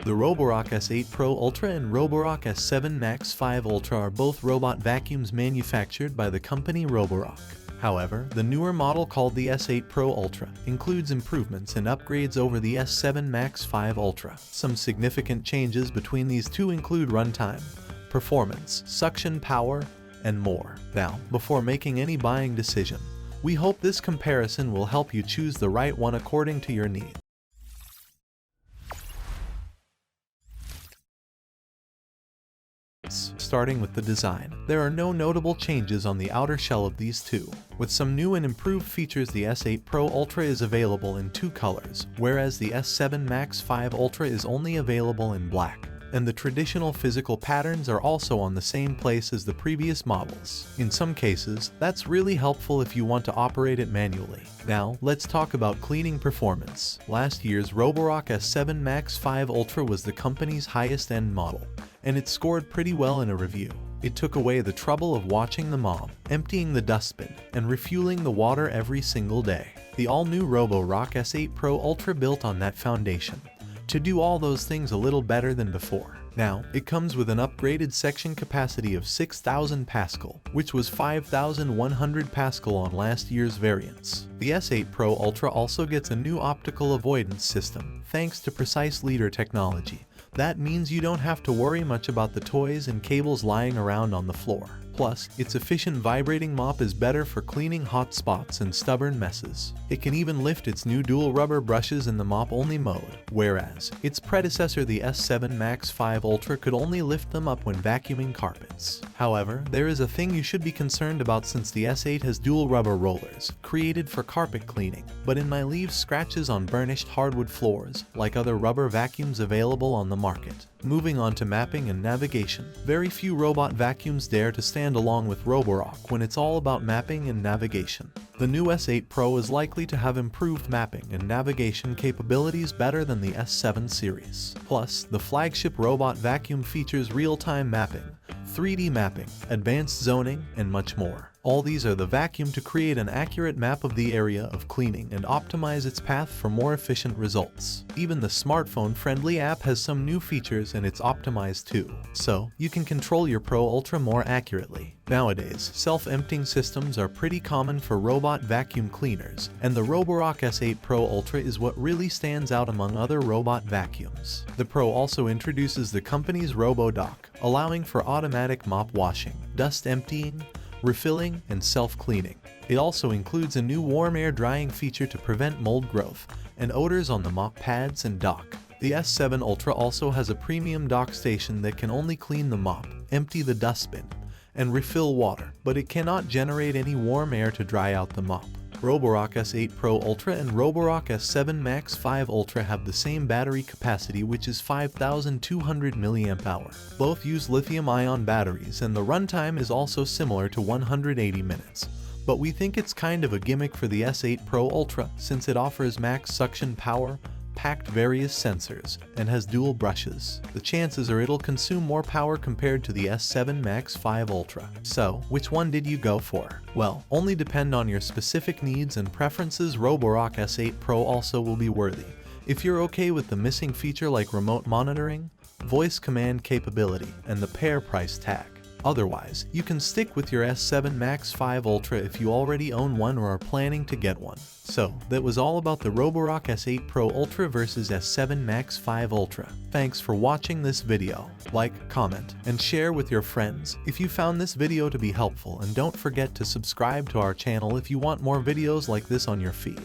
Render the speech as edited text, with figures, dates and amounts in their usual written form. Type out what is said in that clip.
The Roborock S8 Pro Ultra and Roborock S7 MaxV Ultra are both robot vacuums manufactured by the company Roborock. However, the newer model called the S8 Pro Ultra includes improvements and upgrades over the S7 MaxV Ultra. Some significant changes between these two include runtime, performance, suction power, and more. Now, before making any buying decision, we hope this comparison will help you choose the right one according to your needs. Starting with the design, there are no notable changes on the outer shell of these two. With some new and improved features, the S8 Pro Ultra is available in two colors, whereas the S7 MaxV Ultra is only available in black. And the traditional physical patterns are also on the same place as the previous models. In some cases, that's really helpful if you want to operate it manually. Now, let's talk about cleaning performance. Last year's Roborock S7 MaxV Ultra was the company's highest-end model, and it scored pretty well in a review. It took away the trouble of watching the mob, emptying the dustbin, and refueling the water every single day. The all-new Roborock S8 Pro Ultra built on that foundation to do all those things a little better than before. Now, it comes with an upgraded section capacity of 6,000 Pascal, which was 5,100 Pascal on last year's variants. The S8 Pro Ultra also gets a new optical avoidance system, thanks to precise leader technology. That means you don't have to worry much about the toys and cables lying around on the floor. Plus, its efficient vibrating mop is better for cleaning hot spots and stubborn messes. It can even lift its new dual rubber brushes in the mop-only mode, whereas its predecessor, the S7 MaxV Ultra, could only lift them up when vacuuming carpets. However, there is a thing you should be concerned about since the S8 has dual rubber rollers, created for carpet cleaning, but it might leave scratches on burnished hardwood floors, like other rubber vacuums available on the market. Moving on to mapping and navigation, very few robot vacuums dare to stand along with Roborock when it's all about mapping and navigation. The new S8 Pro is likely to have improved mapping and navigation capabilities better than the S7 series. Plus, the flagship robot vacuum features real-time mapping, 3D mapping, advanced zoning, and much more. All these are the vacuum to create an accurate map of the area of cleaning and optimize its path for more efficient results. Even the smartphone-friendly app has some new features and it's optimized too, so you can control your Pro Ultra more accurately. Nowadays, self-emptying systems are pretty common for robot vacuum cleaners, and the Roborock S8 Pro Ultra is what really stands out among other robot vacuums. The Pro also introduces the company's RoboDock, allowing for automatic mop washing, dust emptying, refilling, and self-cleaning. It also includes a new warm air drying feature to prevent mold growth and odors on the mop pads and dock. The S7 Ultra also has a premium dock station that can only clean the mop, empty the dustbin, and refill water, but it cannot generate any warm air to dry out the mop. Roborock S8 Pro Ultra and Roborock S7 MaxV Ultra have the same battery capacity, which is 5,200 mAh. Both use lithium-ion batteries, and the runtime is also similar to 180 minutes. But we think it's kind of a gimmick for the S8 Pro Ultra since it offers max suction power, packed various sensors, and has dual brushes. The chances are it'll consume more power compared to the S7 MaxV Ultra. So, which one did you go for? Well, only depend on your specific needs and preferences. Roborock S8 Pro also will be worthy if you're okay with the missing feature like remote monitoring, voice command capability, and the pair price tag. Otherwise, you can stick with your S7 MaxV Ultra if you already own one or are planning to get one. So, that was all about the Roborock S8 Pro Ultra versus S7 MaxV Ultra. Thanks for watching this video. Like, comment, and share with your friends if you found this video to be helpful, and don't forget to subscribe to our channel if you want more videos like this on your feed.